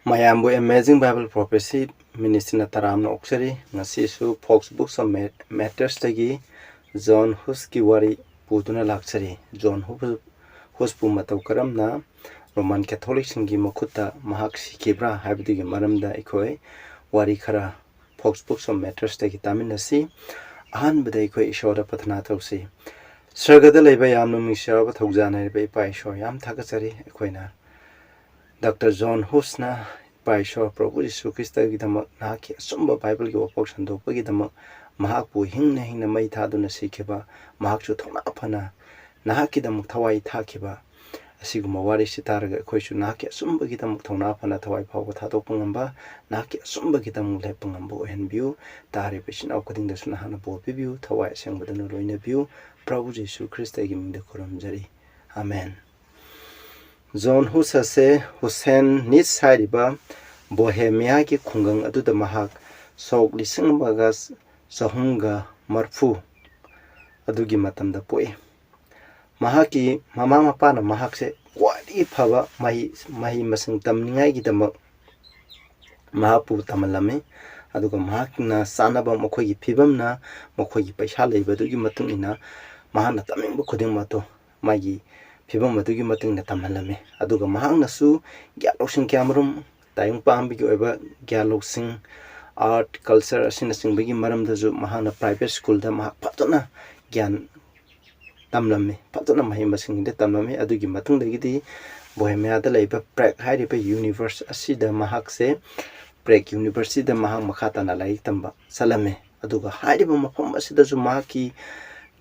Mayambu Amazing Bible Prophecy Ministry Taram Oxeri Nasisu Fox Books of Matters Tagi John Huss ki wari Putuna Luxury John Huss Pumatau Karamna Roman Catholic Singi Makuta Mahak Kibra Habdi Maramda Ikoi Wari Kara Fox Books of Matters Tagi Taminasi Ahan Bada Ikoi Ishora Patnatausi Sargada Lebayam Mishara Togzana Bay Shoyam Takasari Equina Dr. John Huss na Paisho Prabhu Jesu Christa Gidama Naki Sumba Bible Go Potion do Pagidama Mahapu Hing Mai Taduna Sikiba Mahachu Tona Apana Nahaki the Muktawai Takiba Siguma Wari Sitarga Question Naki Sumba Gidam Tona Apana Tawai Power Tato Pungamba Naki Sumba Gidam Lepungambo and view Tari Pishin according the Sunahana Bo View Tawai Sang with an Roina view Prabhu Jesu Christa giving the Koram Jari Amen. John Huss se Hussenitz hariba Bohemia ki khungang adu da mahak sok lising bagas sahunga marfu adugi matam da poi mahaki mama mapa na mahak se kwadi phaba mahi masing tamningai gi damak mahapu tamalame aduga mahak na sanaba mokhoi gi phibam na mokhoi gi paisa leiba dugi matung ina mahana taming bu khuding mato magi Pibam Madugi Mating Tamalame, Aduga Mahanasu, Galosing Camerum, Dying Pambi over Galosing, art, culture, Sinasing Bigi Maram the Zu Mahana private school, the Mahapatona, Gan Tamlame, Patona Mahimasing the Tamlame, Adugi Matung the Gidi, Bohemia the Labor, Prague High Universe, Asida Mahakse, Prague University, the Mahamakatana Lai Tamba, Salame, Aduga Haidibum Pomasida Zumaki.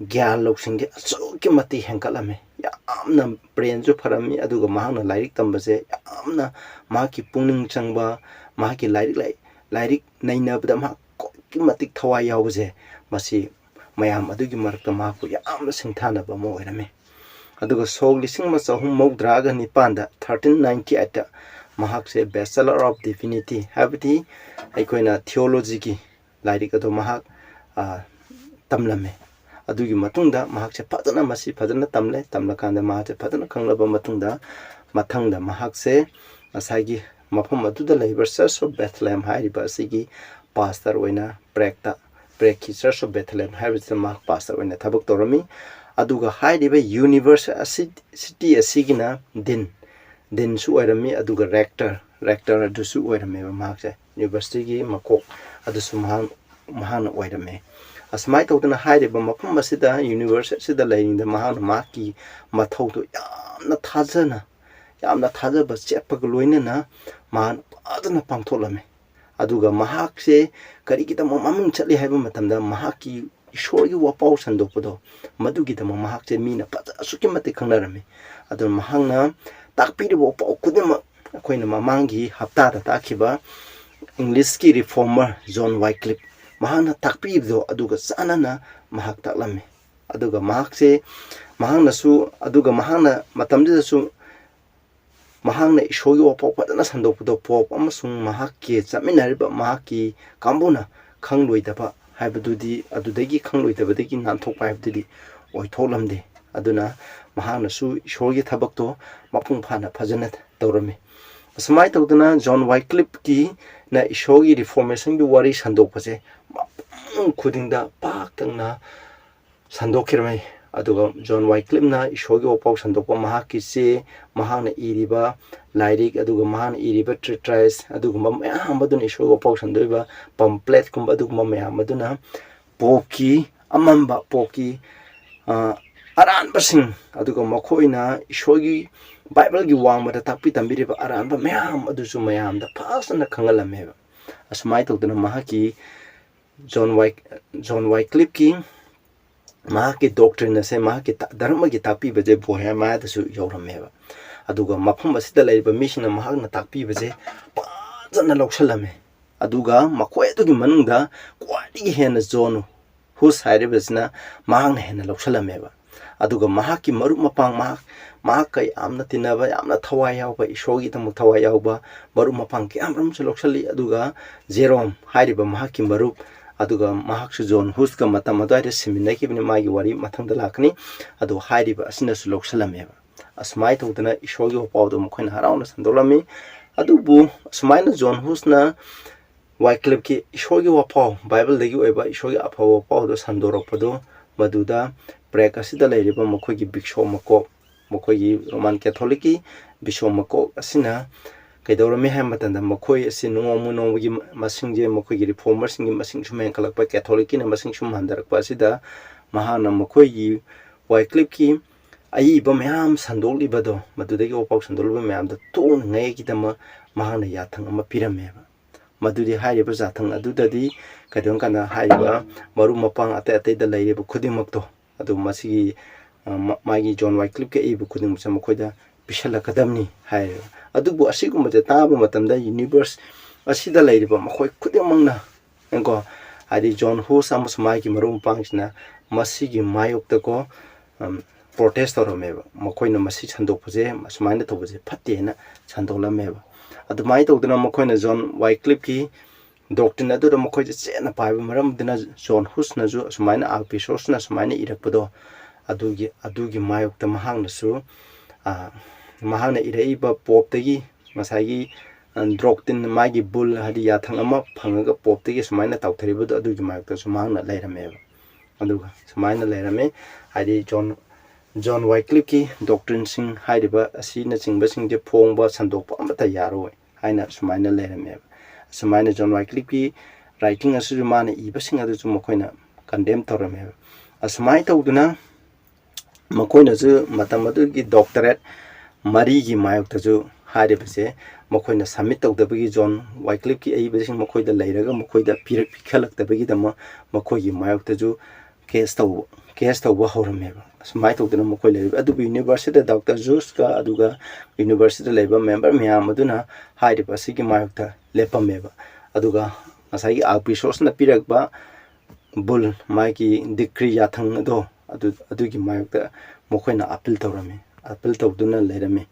Galosing so Kimati Hankalame, Yamna brains of Parami, Aduga Mahana Lyric Tambase, Yamna Maki Puning Changba, Maki Lyric Naina Bdama, Kimatic Tawaya was a Masi, Mayam Adugi Marka Maku, Yamna Sintana Bamo enemy. Aduga Soul Lissing Masa Humo Dragon Nipanda, 1390 at Mahakse, bachelor of divinity, Habiti, Equina theology, Lyric Mahak Tamlame. Adugi Matunda, Mahakse Patana Masi Padana Tamle, Tamlakanda Mahate Padana Kanglaba Matunda, Matanga Mahakse, Asagi, Mapamatu the labor Church of Bethlehem, Hariba Sigi, Pastor Wena, Breki Church of Bethlehem, Harris the Mark Pastor Wena Tabak Dorami, Aduga Haidiba Universe City Asigina, Din Su Erami, Aduga rector Adusu Erame, Markse, University Mako, Adusuman Mahana Waitame. As my token hide a Mapumasida University the lady in the Mahana Maki Matoto Yam not Tazana Yam not Taza but Chepagluina Man Adana Pantolame Aduga Mahakse Karikita Mamam Chali Havamatam Mahaki show you a pause and dopodo Madugita Mahakse Mina Pata Sukimati Kanarame Adon Mahana Takpidi Wopo Kudima Queen Mamangi Haptata Takiba English reformer John Wickliffe Mahana takpibdo aduga sanana mahak taklame aduga mahakse mahangna su aduga mahangna matamdida su mahangna ishoyo popatana sandopdo pop amasung mahakki chaminariba mahakki kambuna khangloidaba haibadudi adudagi khangloidabadagi nanthokpa haibdudi oitholamde aduna mahangna su ishogi thabakto mapung phana phajana tawrame asmai tawdana John Wickliffe ki na ishogi reformation bi wari sandopase Kudinda Pakana Sandokirme Aduga John Wickliffe na Ishogi Opau Sandopa Mahaki se Mahana Iriba Lyric Aduga Mahana Iriba Tritrais Aduga Mamadun Ishogi Opau Sandoiba Pamphlet Kumbadugma Mamaduna Poki Amamba Poki Aran Basing Aduga Makoina Ishogi Bible Giwang Matatapi Tambiriba Aran Mayam Aduzumayam the past and the Kangalameva as my to the Mahaki John Wickliffe ki Mahaki doctrine se Mahaki Dharma ki tapi baje Bohemia su yorameva aduga mafam asida laiba mission mahakna takpi baje pajana loksalame aduga makhoi adugi manungda kwadi hena John Huss hairibasna mahakna hena loksalameva aduga mahaki marup mapang mahakai amna tinaba amna thawai yauba ishogi tamu thawai yauba marup mapang ki amram su loksali aduga Jerome hairiba mahaki marup aduga mahaksu John Huss ka matamada seminar ki bini magi wari mathangda lakni adu hairiba asina su loksalameva asmai tawdana ishogi opawdo mukhain harauna sandolami adubu sumaina John Hussna Wickliffe ki ishogi wapau Bible dagi oiba ishogi apau wapau do sandorokpado maduda Prague asida lairiba makoigi bishop mako makoigi Roman Catholic ki bishop mako asina kaidorami hai matanda makoi asi nongomu nongi masingje makoigi reformers singi masing sumeng kalakpa Catholic na masing sum handarakpa asida mahana makoigi Wickliffe ki aiba mayam sandolibado madudagi wapau sandoliba mayam da tong ngai kitama mahana yathang ama pirameba madudi hairiba zathang adudadi kadon kana hairiba maru mapang ate da lairiba khudimakto adu masigi magi John Wickliffe ke ibu khuding musam khoida bishala kadamni hairiba adubu asigumba je taba matamda universe asida lairiba makhoi khudimangna enko adi John Huss amus magi maru mapangsna masigi mayokta ko protest oromeba makoina masi sandokpje masmaina tobje phattena sandoklameba adumai tawduna makoina John Wickliffe ki doctrine adu makoi chena paiba maram dina John Huss na ju asmaina alpisos na asmaina irakpado adugi mayokta mahangna su mahangna iraiba poptagi masagi doctrine magi bull hadi yathang ama phangaga poptagi asmaina tawtharibado adugi mayokta su mahangna leirameba aduga asmaina leirame hadi John Wickliffe ki doctrine sing hairiba asina chingbasing je phongba sandokpa amata yaroi haina sumaina leirameba sumaina John Wickliffe ki writing asu mane ibasing adu makoina condemn torameba asmai tawduna makoina ju matamadu ki doctorate mari gi mayokta ju hairibase makoina submit tawdabagi John Wickliffe ki aibasing makoida leiraga makoida pikhalaktabagi dama makoigi mayokta ju case tawba horameba asmai tawduna makoi leiba adubu university Dr. Juice ka aduga university leiba member miyam aduna hairiba sigi mayokta lepameba aduga masai alpisos na pirakba bull magi decree yathang do adugi mayokta makoina appeal tawduna leirame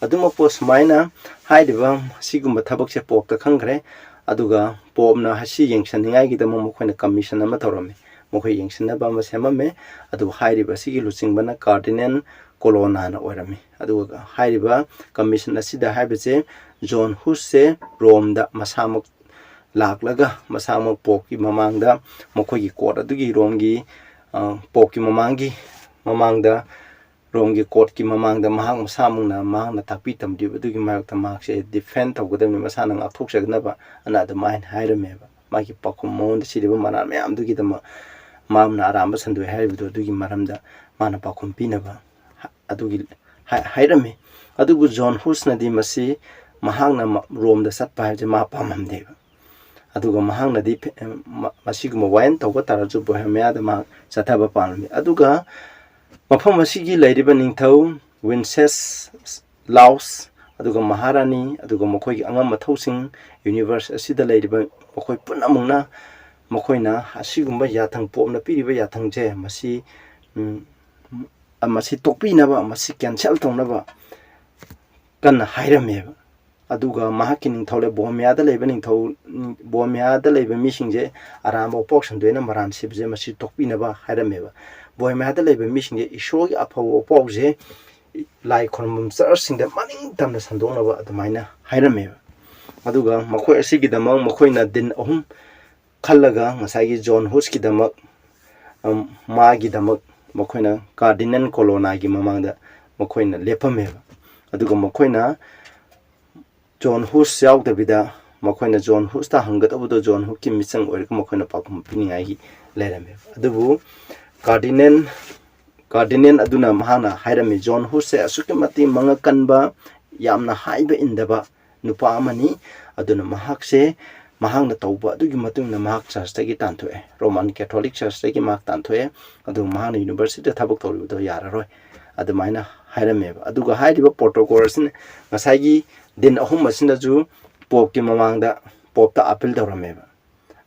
aduma post maina hairiba sigumba thabakse popta khangre aduga popna hasi yengsaningai gi dama makoina commission ama tawrame mokoi yengsinaba ma semame adu hairiba sigi luchingbana cardinal colonna na orami adu hairiba commission asida haibache John Huss se Rome da masamuk laklaga masamuk poki mamangda mokoi gi court adugi Rome gi poki mamangda Rome gi court ki mamangda mahang masamungna mahangna takpi tamdi adugi mayokta makse defend tawgadami masana ngakthoksagnaba anada main hairameba magi pakum monde sidiba manan mayam dugi dama mamna aramba sandoi haibido adugi maramda mana pakum pinaba adugi hairame adugu John Huss na di masi mahangna Rome da satpa haje ma pamamdeba aduga mahangna di masiguma wayan tawga taraju Bohemia da ma chathaba palmi aduga mafam masigi leiriba ningthau Wenceslaus aduga Maharani aduga makoi angam mathosing universe asida leiriba makoi punamungna makoina asigumba yathang popna piriba yathang je masi tokpinaba masi cancel tongnaba kan hairameba aduga mahakin thole Bohemia da leiba ningthau Bohemia da leiba misingje aramba poksan doina maran sibje masi tokpinaba hairameba Bohemia da leiba misingje ishogi aphaw pokje lai khonmum churchsingda maning tamna sandongnaba admaina hairameba aduga makoi asigi damang makoina din ahum khallaga ngasagi John Huss ki damak magi damak makoina cardinal colonna gi mamangda makoina lepameba aduga makoina John Huss yaudabida makoina John Huss ta hangatabudo John Huss ki misang oirka makoina pakum piningai gi leirame adubu cardinal aduna mahana hairame John Huss se asuki mati mangakanba yamna haiba indaba nupa amani aduna mahakse mahangna tawba adugi matungna mahak church tagi tanthoe Roman Catholic Church tagi mahak tanthoe adu mahana university thabak tawrido yararoi adumaina hairameba aduga hairiba protocols ne ngasagi din ahum asina ju pop ki mamangda popta appeal tawrameba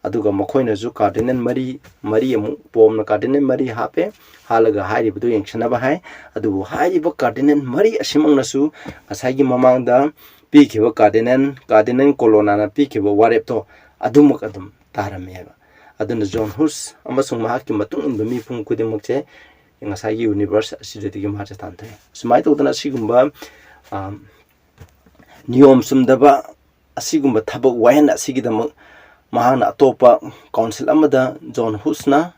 aduga makoina ju cardinal mari amu pomna cardinal mari hape halaga hairiba du yengsanaba hai adu hairiba cardinal mari asimangna su ngasagi mamangda pikiba cardinal colonna na pikiba warepto adumuk adum tarameba aduna John Huss amasung mahaki matung inba mi phung kudimukche ngasagi universe asidagi marcha tante sumai tawdana sigumba niyom sumdaba asigumba thabak wahen asigidamak mahana atopa council amada John Hussna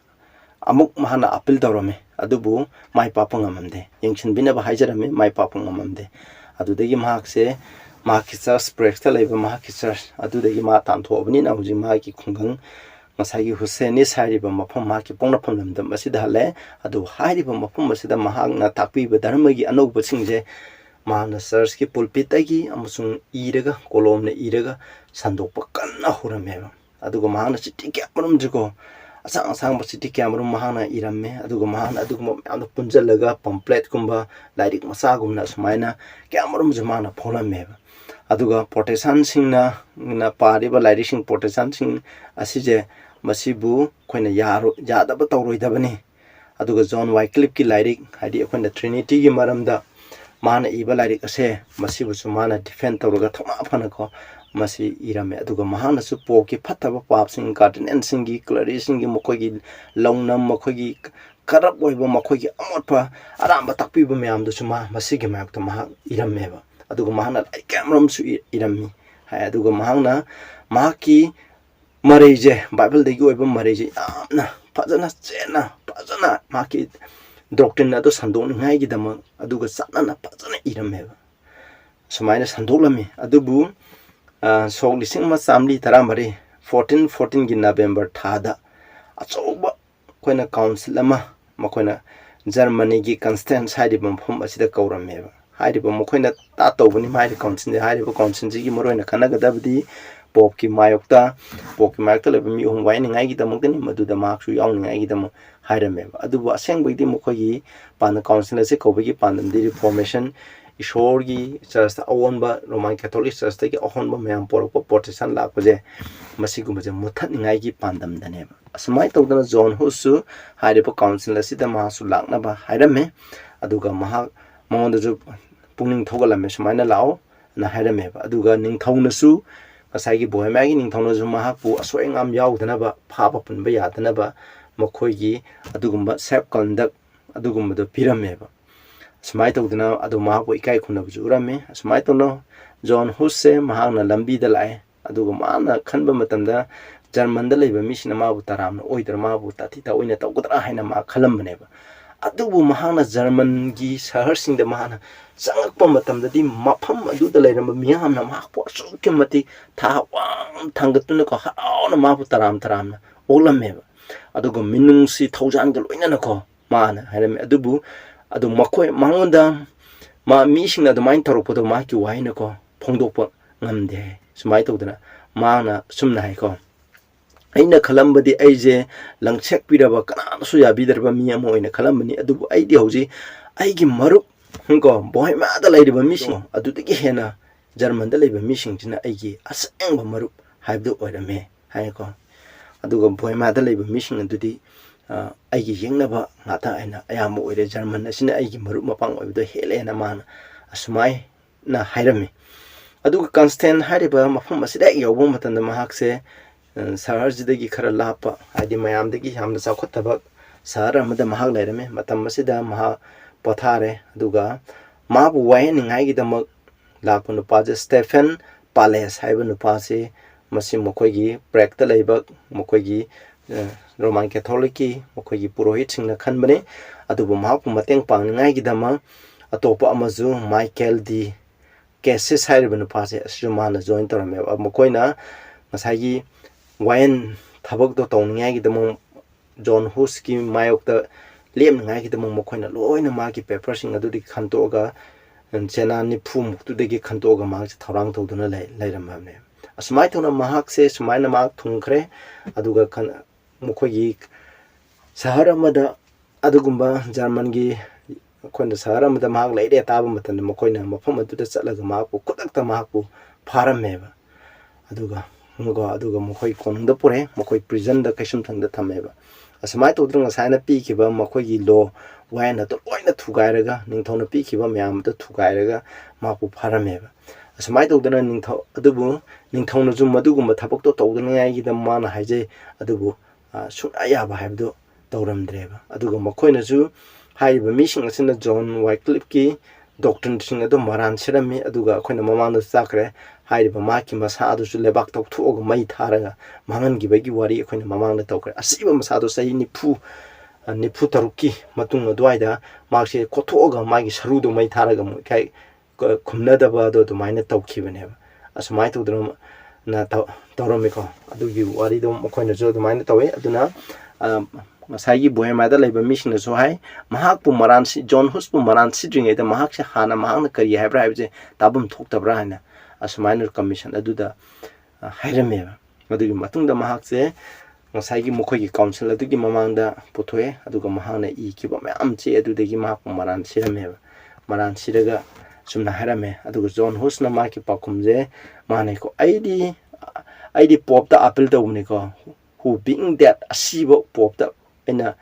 amuk mahana appeal tawrame adubu mai papa ngamamde yengchin binaba haijarame mai papa ngamamde adudagi mahakse mahaki church prexta leiba mahaki church adudagi ma tantobani na huji mahaki khungang masagi Hussenitz hariba mafam mahaki pongnafam lamdam asida hale adu hariba mafam asida mahakna takpiba dharmagi anauba singje mahana church ki pulpit agi amasung iraga kolomna iraga sandokpa kanna hurameba aduga mahana chitti kyamarum jigo asang asang basiti kyamarum mahana iramme aduga mahana aduga mamda punjalaga pamphlet kumba lairik masa gumna sumaina kyamarum jumana pholameba aduga protection singna na pariba lairik sing protection sing asije masibu khoina yaro yadaba tawroidabani aduga John Wickliffe ki lairik hadi khoina Trinity gi maramda mana iba lairik ase masibu sumana defend tawraga thoma phana ko masi irame aduga mahana su poki phataba pap sing garden singi clery singi mokogi lawnam mokogi karap oiba mokogi amotpa aramba takpiba mayamdu suma masigi mayakta maha irameba aduga mahana kamram su irammi hay aduga mahana mahaki mareje bible degi oiba mareje amna fajana chena fajana mahaki doctrine ado sandon ngai gi dama aduga sanana fajana irameba sumaina sandolami adubu so lising ma samli taramari 14 gi November thada achoba koina council ama makoina Germany gi Constance haidiba mphum asida kaurameba haidiba makoina ta tawbani mai council haidiba council gi moroina kanagadabdi pop ki mayokta leba mi hum waini ngai gi damangtani maduda maksu yauni ngai gi dam hairameba adubu asengbaidi makogi pan council ase kobagi pandam di reformation Ishorgi church awonba Roman Catholic church ki ahonba mayam porok protection lakpaje masigumbaje muthat ningai gi pandam daneba asmai tawdana John Huss hairepa council asida masu laknaba hairame aduga maha mongonda ju pungning thogalame sumaina lao na hairameba aduga ningthaunasu kasai gi Bohemia gi ningthauna ju maha pu asoengam yaudana phaba punba yadana ba makhoigi adugumba self conduct adugumba pirameba Smai tawdana adu mahaku ikai khunab jurame smai tawno John Huss mahana lambi da lai aduga mana khanba matamda German da leiba misina mabu taramna oidra mabu tatita oina tawgdra haina ma khalambane ba adubu mahana German gi shahar sing da mahana sangakpa matamda di mafam adu da leiramba miyamna mahku asukke mati tha wang thangatuna ko hauna mabu taramna olamme ba aduga minungsi thaujan ga loina na ko mana hairame adubu adu makoi mangonda ma misingna do main taropodo ma ki waina ko phongdokpa ngamde sumai tawdana mana sumna hai ko aina khalambadi aije langchek piraba kana su ya bidarba mi amo ina khalambani adu aidi hoji aigi marup ko Bohemia da laiba mising adu digi hena German da laiba mising jina aigi asengba marup haibdo oirame hai ko aduga Bohemia da laiba mising adudi aigi yengnaba ngata aina ayama oire German asina aigi marup mapang oibdo helena mana asumai na hairame aduga Constant hariba mafam asida yawbo matanda mahakse saharjidagi khara lapa adi mayamdagi hamda chakhotaba sahar amada mahak lairame matam asida maha pothare aduga mabu waini ngai gi damak lakpa nupa je Stephen Pales haiba nupa se masim mokoigi Prague ta leiba mokoigi Roman Catholic ki mokoigi purohit singna khanbane adubu mahapu mateng pangngai gi dama atopa amazu Michael D cases haiba nupa se asumana join torame mokoina masagi wain thabak do tawningai gi dama John Huss ki mayokta lem ngai gi dama mokoina loina ma ki paper sing adudi khantoga chena ni phum tudegi khantoga ma thorang tawduna leiramane asmai thona mahak se sumaina ma thungkhre aduga khan mokogi sahara amada adugumba German gi khonda sahara amada mahak leire taba matan mokoina mafam aduda chatlaga mahakpu kudakta mahakpu pharameba aduga mokoi konungda pore mokoi prison da kaisum thangda thameba asmai tawdrung asaina pi kiba mokoi law waina to loina thugairaga ningthona pi kiba myam da thugairaga mapu pharameba asmai tawdana ningthaw adubu ningthona jum madugumba thabak to tawdana ngai gi da mana haije adubu sunaya ba haibdo tawramdreba aduga mokoina ju haiba mising asina John Wickliffe ki doctrines ado maran sirami aduga akoina mamangda chakre hairiba maki masa adusu lebak tawthuoga mai tharaga mangan gibagi wari akoina mamangda tawkre asiba masa adu sahi nifu taruki matung adwaida makse kothoga magi sarudo mai tharaga kai khumnadaba ado dumaina tawkhibaneba asmai tudram na tawramiko adugi wari do akoina jo dumaina tawe aduna masagi Bohemia da laiba mission na so hai mahak pu maran si John Huss pu maran si dringe da mahak se hana mahak na kari hai bra hai tabum thok tabra hai na asmainer commission aduda hairame adugi matung da mahak se masagi mukhoi gi council adugi mamang da puthoe aduga mahak na I ki ba am che adudagi mahak pu maran sirame maran siraga sumna hairame aduga John Huss na ma ki pakum je mane ko ID pop da appeal da umni ko who being that asibo pop da ina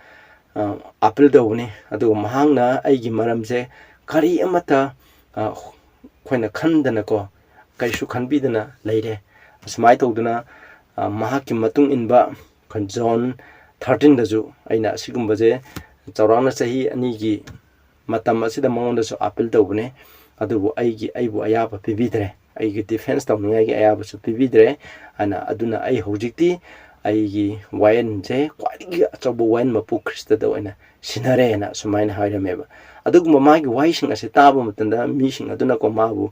appeal da umni aduga mahang na aigi maram je kari amata khoina khandana ko kaisu khanbidana leire asmai tawduna mahaki matung inba kon John 13 daju aina asigumba je chawrangna sahi ani gi matam asida mangonda so appeal da ubne adubu aibu ayaba pibidre aigi defense tawningai gi ayaba su pibidre ana aduna ai hojikti aigi wayan je kwadi achobo wayan mapu krista da wana sinare na sumaina hairameba aduguma magi waising ase taba matanda mising aduna ko mabu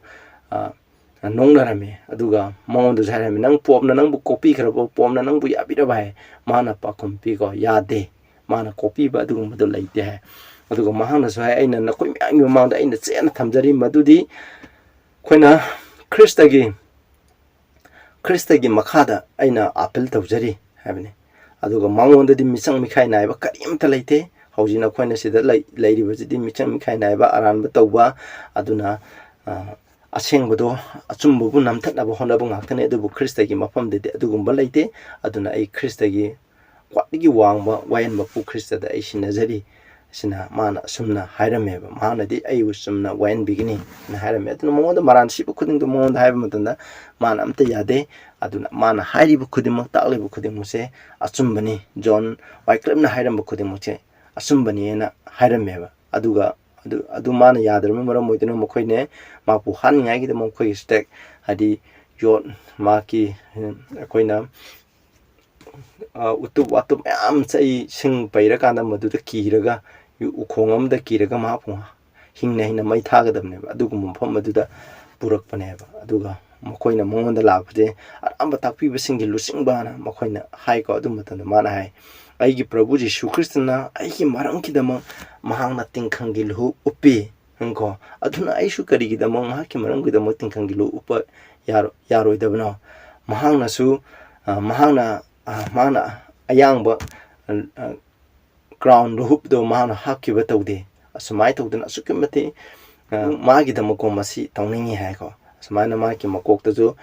nongnarame aduga mongondo jarame nang popna nang bu copy khrabo pomna nang bu yabira bai mana pakum pi ko yade mana copy ba adugum madu leite hai aduga mahana so hai aina na koi myang mamangda aina chena thamjari madudi khoina kristagi makhada aina appeal tawjari habne aduga mangonda di misang mikhai naiba karimta leite haujina khoina sida leiri bajidi misang mikhai naiba aranba tawba aduna asengbodo achumbu namthatna bo honda bo ngaktane adubu kristagi mafamde adugumba leite aduna ai kristagi kwatigi wangba wayan mapu kristada ai sinajari sina mana sumna hairameba mana di ai usumna wayan bigini na hairame aduna mongoda maran sibu khuding do mongoda haiba matanda mana amta yade aduna mana hairibu khudimak taklibu khudimuse achumbani John Wickliffe na hairamba khudimuse achumbani na hairameba aduga adu mana yadrame maram moidina mokhoine mapu haningai gi de mokhoi stek hadi yot maki akoina utub am chai sing paira kanda madu da kiraga ukhongam da kiraga mapu hingna hina mai thagadamne adugum mafam aduda purakpane aduga mokhoina mongonda lakpje aramba takpi besingi lusingba mokhoina hai ko adum matanda mana hai aigi Prabhu Jisu Kristna aigi marangki dama mahangna tingkhangi lu upi hangko aduna aisu karigi dama mahaki marangki dama tingkhangi lu upa yaroi dabno mahangna su mahangna mana ayangba crown rup do mahangna hakki batawde asumai tawdana asukimati magi dama ko masi tawningi hai ko asumana maki makokta jo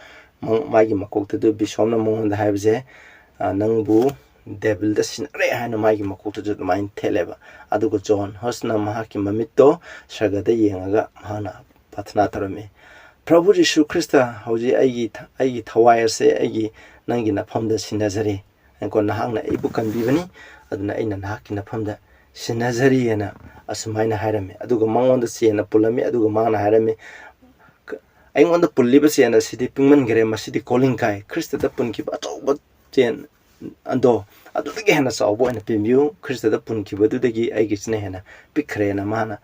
magi makokta do bisomna mongonda haibje nangbu devil da sinare hana magi makokta jo main theleba adugo John Huss na mahaki mamitto sagada yengaga hana pathna tarame Prabhu Jisu Krista hauji aigi thawai ase aigi nangi na famda sinajari anko nahangna ibu kanbibani aduna aina nahaki na famda sinajari yana asumaina hairame adugo mangonda sena pulami adugo mangna hairame aingonda pulliba sena sidi pingman gere masidi calling kai Krista da punki ba chawba chen ando adudagi hena sawbo ena pimbiu Krista da punki badudagi aigi sne hena pikre na mana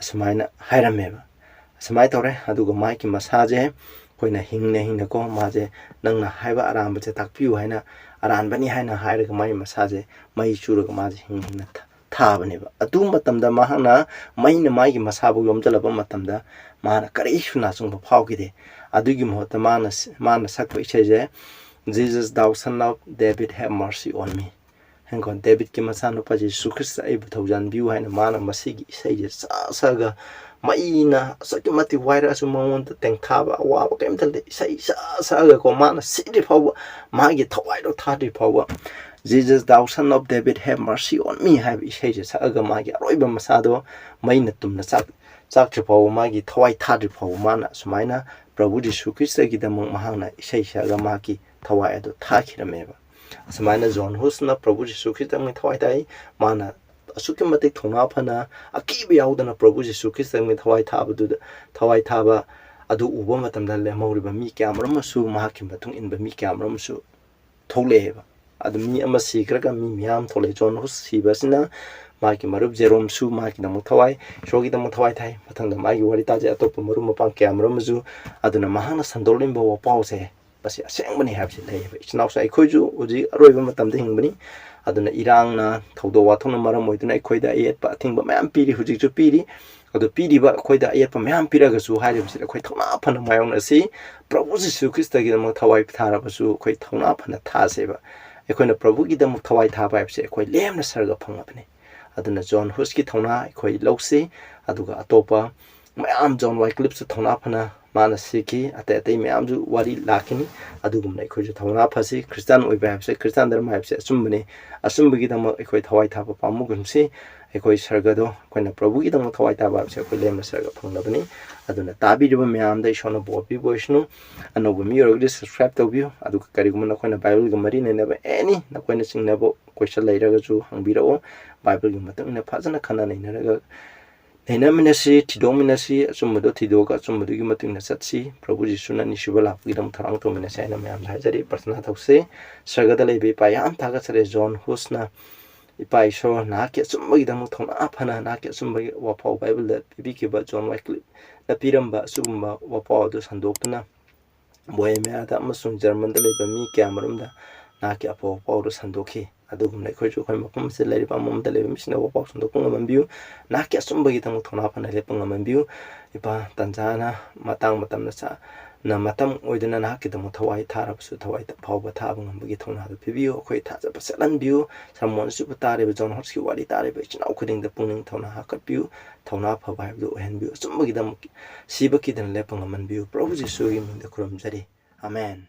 asumaina hairame samai tore adugo maiki masaje koina hingna ko maje nangna haiba aramba che takpiu haina aranbani haina hairaga mai masaje mai churaga maje hingna thabane ba adu matamda mahana maina maigi masabu yomjalaba matamda mana karisu na sungba phawgide adugi mohta mana sakpa iseje Jesus thou son of David have mercy on me hangon David ki masano pa Jesus Christ ai bthaujan biu haina mana masigi iseje saga maina sakimati waira su mongonda tengthaba waba kemtalde sai saga ko mana sidi phawa magi thawai do thadi phawa Jesus thou son of David have mercy on me have isheje saga magi roiba masado maina tumna chak phawa magi thawai thadi phawa mana sumaina Prabhu Jisu Krista gi damang mahangna isai saga magi thawai ado thakirameba sumaina John Huss na Prabhu Jisu Krista ngi thawai dai mana ꯑꯁꯨꯛꯀꯤ ꯃꯇꯤꯛ ꯊꯧꯅꯥ ꯐꯅ ꯑꯀꯤꯕ ꯌꯥꯎꯗꯅ ꯄ꯭ꯔꯚꯨ ꯖꯤꯁꯨ ꯈ꯭ꯔꯤꯁꯇꯒꯤ ꯊꯋꯥꯏ ꯊꯥꯕ ꯑꯗꯨ ꯎꯕ ꯃꯇꯝꯗ ꯂꯦꯝꯍꯧꯔꯤꯕ ꯃꯤ ꯀꯌꯥ ꯑꯃꯁꯨ ꯃꯍꯥꯛꯀꯤ ꯃꯇꯨꯡ ꯏꯟꯕ ꯃꯤ ꯀꯌꯥ ꯑꯃꯁꯨ ꯊꯣꯛꯂꯛꯑꯦꯕ ꯑꯗꯨ ꯃꯤ ꯑꯃ ꯁꯤꯈ꯭ꯔꯒ ꯃꯤ ꯃꯌꯥꯝ ꯊꯣꯛꯂꯛꯑꯦ ꯖꯣꯟ ꯍꯨꯁ ꯁꯤꯕꯁꯤꯅ ꯃꯥꯒꯤ ꯃꯔꯨꯞ ꯖꯦꯔꯣꯝꯁꯨ ꯃꯥꯒꯤꯗꯃꯛ ꯊꯋꯥꯏ ꯏꯁꯣꯔꯒꯤꯗꯃꯛ ꯊꯋꯥꯏ ꯊꯥꯏ ꯃꯊꯪꯗ ꯃꯥꯒꯤ ꯋꯥꯔꯤ ꯇꯥꯖꯩ ꯑꯇꯣꯞꯄ ꯃꯔꯨꯞ ꯃꯄꯥꯡ ꯀꯌꯥ ꯑꯃꯁꯨ ꯑꯗꯨꯅ ꯃꯍꯥꯛꯅ ꯁꯟꯗꯣꯛꯂꯤꯕ ꯋꯥꯄꯥꯎꯁꯦ ꯃꯁꯤ ꯑꯁꯦꯡꯕꯅꯤ ꯍꯥꯏꯕꯁꯤ ꯂꯩꯌꯦꯕ ꯏꯆꯤꯟ ꯏꯅꯥꯎꯁꯨ ꯑꯩꯈꯣꯏꯁꯨ ꯍꯧꯖꯤꯛ ꯑꯔꯣꯏꯕ ꯃꯇꯝꯗ ꯍꯤꯡꯕꯅꯤ ꯑꯗꯨꯅ ꯏꯔꯥꯡꯅ ꯊꯧꯗꯣꯛ ꯋꯥꯊꯣꯛꯅ ꯃꯔꯝ ꯑꯣꯏꯗꯨꯅ ꯑꯩꯈꯣꯏꯗ ꯑꯌꯦꯠꯄ ꯑꯊꯤꯡꯕ ꯃꯌꯥꯝ ꯄꯤꯔꯤ ꯍꯧꯖꯤꯛꯁꯨ ꯄꯤꯔꯤ ꯑꯗꯨ ꯄꯤꯔꯤꯕ ꯑꯩꯈꯣꯏꯗ ꯑꯌꯦꯠꯄ ꯃꯌꯥꯝ ꯄꯤꯔꯒꯁꯨ ꯍꯥꯏꯔꯤꯕꯁꯤꯗ ꯑꯩꯈꯣꯏ ꯊꯧꯅꯥ ꯐꯅ ꯃꯥꯌꯣꯛꯅꯁꯤ ꯄ꯭ꯔꯚꯨ ꯖꯤꯁꯨ ꯈ꯭ꯔꯤꯁꯇꯒꯤꯗꯃꯛ ꯊꯋꯥꯏ ꯊꯥꯔꯕꯁꯨ ꯑꯩꯈꯣꯏ ꯊꯧꯅꯥ ꯐꯅ ꯊꯥꯁꯦꯕ ꯑꯩꯈꯣꯏꯅ ꯄ꯭ꯔꯚꯨꯒꯤꯗꯃꯛ ꯊꯋꯥꯏ ꯊꯥꯕ ꯍꯥꯏꯕꯁꯦ ꯑꯩꯈꯣꯏ ꯂꯦꯝꯅ ꯁꯔꯒ ꯐꯪꯂꯕꯅꯤ ꯑꯗꯨꯅ ꯖꯣꯟ ꯍꯨꯁꯀꯤ ꯊꯧꯅꯥ ꯑꯩꯈꯣꯏ ꯂꯧꯁꯤ ꯑꯗꯨꯒ ꯑꯇꯣꯞꯄ ꯃꯌꯥꯝ ꯖꯣꯟ ꯋꯥꯏꯀ꯭ꯂꯤꯞꯁꯨ ꯊꯧꯅꯥ ꯐꯅ ꯃꯥꯅ ꯁꯤꯈꯤ ꯑꯇꯩ ꯑꯇꯩ ꯃꯌꯥꯝꯁꯨ ꯋꯥꯔꯤ ꯂꯥꯛꯈꯤꯅꯤ ꯑꯗꯨꯒꯨꯝꯅ ꯑꯩꯈꯣꯏꯁꯨ ꯊꯧꯅꯥ ꯐꯁꯤ ꯈ꯭ꯔꯤꯁꯇꯥꯟ ꯑꯣꯏꯕ ꯍꯥꯏꯕꯁꯦ ꯈ꯭ꯔꯤꯁꯇꯥꯟ ꯙꯔꯃ ꯍꯥꯏꯕꯁꯦ ꯑꯆꯨꯝꯕꯅꯤ ꯑꯆꯨꯝꯕꯒꯤꯗꯃꯛ ꯑꯩꯈꯣꯏ ꯊꯋꯥꯏ ꯊꯥꯕ ꯄꯥꯝꯃꯨꯒꯨꯝꯁꯤ ꯑꯩꯈꯣꯏ ꯁꯔꯒꯗꯣ ꯑꯩꯈꯣꯏꯅ ꯄ꯭ꯔꯚꯨꯒꯤꯗꯃꯛ ꯊꯋꯥꯏ ꯊꯥꯕ ꯍꯥꯏꯕꯁꯦ ꯑꯩꯈꯣꯏ ꯂꯦꯝꯅ ꯁꯔꯒ ꯐꯪꯂꯕꯅꯤ ꯑꯗꯨꯅ ꯇꯥꯕꯤꯔꯤꯕ ꯃꯌꯥꯝꯗ ꯏꯁꯣꯔꯅ ꯕꯣꯔ ꯄꯤꯕ ꯑꯣꯏꯁꯅꯨ ꯑꯅꯧꯕ ꯃꯤ ꯑꯣꯏꯔꯒꯗꯤ ꯁꯕꯁꯀ꯭ꯔꯥꯏꯕ ꯇꯧꯕꯤꯌꯨ ꯑꯗꯨꯒ ꯀꯔꯤꯒꯨꯝꯕ ꯅꯈꯣꯏꯅ ꯕꯥꯏꯕꯜꯒ ꯃꯔꯤ ꯂꯩꯅꯕ ꯑꯦꯅꯤ ꯅꯈꯣꯏꯅ ꯆꯤꯡꯅꯕ ꯀꯣꯏꯁꯟ ꯂꯩꯔꯒꯁꯨ ꯍꯪꯕꯤꯔꯛꯑꯣ ꯕꯥꯏꯕꯜꯒꯤ ꯃꯇꯨꯡ ꯏꯟꯅ ꯐꯖꯅ ꯈꯟꯅ ꯅꯩꯅꯔꯒ ꯅꯩꯅꯃꯤꯟꯅꯁꯤ ꯊꯤꯗꯣꯛꯃꯤꯟꯅꯁꯤ ꯑꯆꯨꯝꯕꯗꯣ ꯊꯤꯗꯣꯛꯑꯒ ꯑꯆꯨꯝꯕꯗꯨꯒꯤ ꯃꯇꯨꯡ ꯏꯟꯅ ꯆꯠꯁꯤ ꯄ꯭ꯔꯚꯨ ꯖꯤꯁꯨꯅ ꯑꯅꯤꯁꯨꯕ ꯂꯥꯛꯄꯒꯤꯗꯃꯛ ꯊꯧꯔꯥꯡ ꯇꯧꯃꯤꯟꯅꯁꯤ ꯍꯥꯏꯅ ꯃꯌꯥꯝꯗ ꯍꯥꯏꯖꯔꯤ ꯄ꯭ꯔꯊꯅꯥ ꯇꯧꯁꯤ ꯁꯔꯒꯗ ꯂꯩꯕ ꯏꯄꯥ ꯌꯥꯝ ꯊꯥꯒꯠꯆꯔꯦ ꯖꯣꯟ ꯍꯨꯁꯅ ꯏꯄꯥ ꯏꯁꯣꯔ ꯅꯍꯥꯛꯀꯤ ꯑꯆꯨꯝꯕꯒꯤꯗꯃꯛ ꯊꯧꯅꯥ ꯐꯅ ꯅꯍꯥꯛꯀꯤ ꯑꯆꯨꯝꯕꯒꯤ ꯋꯥꯐꯥꯎ ꯕꯥꯏꯕꯜꯗ ꯄꯤꯕꯤꯈꯤꯕ ꯖꯣꯟ ꯋꯥꯏꯀ꯭ꯂꯤꯞꯅ ꯄꯤꯔꯝꯕ ꯑꯁꯤꯒꯨꯝꯕ ꯋꯥꯐꯥꯎ ꯑꯗꯨ ꯁꯟꯗꯣꯛꯇꯨꯅ ꯕꯣꯍꯦꯃꯤꯌꯥꯗ ꯑꯃꯁꯨꯡ ꯖꯔꯃꯟꯗ ꯂꯩꯕ ꯃꯤ ꯀꯌꯥ ꯑꯃꯔꯣꯝꯗ ꯅꯍꯥꯛꯀꯤ ꯑꯐꯕ ꯄꯥꯎꯗꯨ ꯁꯟꯗꯣꯛꯈꯤ ꯑꯗꯨꯒꯨꯝꯅ ꯑꯩꯈꯣꯏꯁꯨ ꯑꯩꯈꯣꯏ ꯃꯐꯝ ꯑꯁꯤꯗ ꯂꯩꯔꯤꯕ ꯑꯃꯃꯝꯗ ꯂꯩꯕ ꯃꯤꯁꯤꯡꯅ ꯋꯥꯄꯥꯎ ꯁꯟꯗꯣꯛꯄ ꯉꯝꯍꯟꯕꯤꯌꯨ ꯅꯍꯥꯛꯀꯤ ꯑꯆꯨꯝꯕꯒꯤꯗꯃꯛ ꯊꯧꯅꯥ ꯐꯅ ꯂꯦꯞꯄ ꯉꯝꯍꯟꯕꯤꯌꯨ ꯏꯄꯥ ꯇꯟꯖꯥꯅ ꯃꯇꯝ ꯑꯣꯏꯗꯨꯅ ꯅꯍꯥꯛꯀꯤꯗꯃꯛ ꯊꯋꯥꯏ ꯊꯥꯔꯕꯁꯨ ꯊꯋꯥꯏ ꯐꯥꯎꯕ ꯊꯥꯕ ꯉꯝꯕꯒꯤ ꯊꯧꯅꯥꯗꯨ ꯄꯤꯕꯤꯌꯨ ꯑꯩꯈꯣꯏ ꯊꯥꯖꯕ ꯆꯠꯍꯟꯕꯤꯌꯨ ꯁꯔꯃꯣꯟ ꯑꯁꯤꯕꯨ ꯇꯥꯔꯤꯕ ꯖꯣꯟ ꯍꯨꯁꯀꯤ ꯋꯥꯔꯤ ꯇꯥꯔꯤꯕ ꯏꯆꯤꯟ ꯏꯅꯥꯎ ꯈꯨꯗꯤꯡꯗ ꯄꯨꯛꯅꯤꯡ ꯊꯧꯅꯥ ꯍꯥꯞꯀꯠꯄꯤꯌꯨ ꯊꯧꯅꯥ ꯐꯕ ꯍꯥꯏꯕꯗꯨ ꯑꯣꯏꯍꯟꯕꯤꯌꯨ ꯑꯆꯨꯝꯕꯒꯤꯗꯃꯛ ꯁꯤꯕ ꯀꯤꯗꯅ ꯂꯦꯞꯄ ꯉꯝꯍꯟꯕꯤꯌꯨ ꯄ꯭ꯔꯚꯨ ꯖꯤꯁꯨꯒꯤ ꯃꯤꯡꯗ ꯈꯨꯔꯨꯝꯖꯔꯤ ꯑꯃꯦꯟ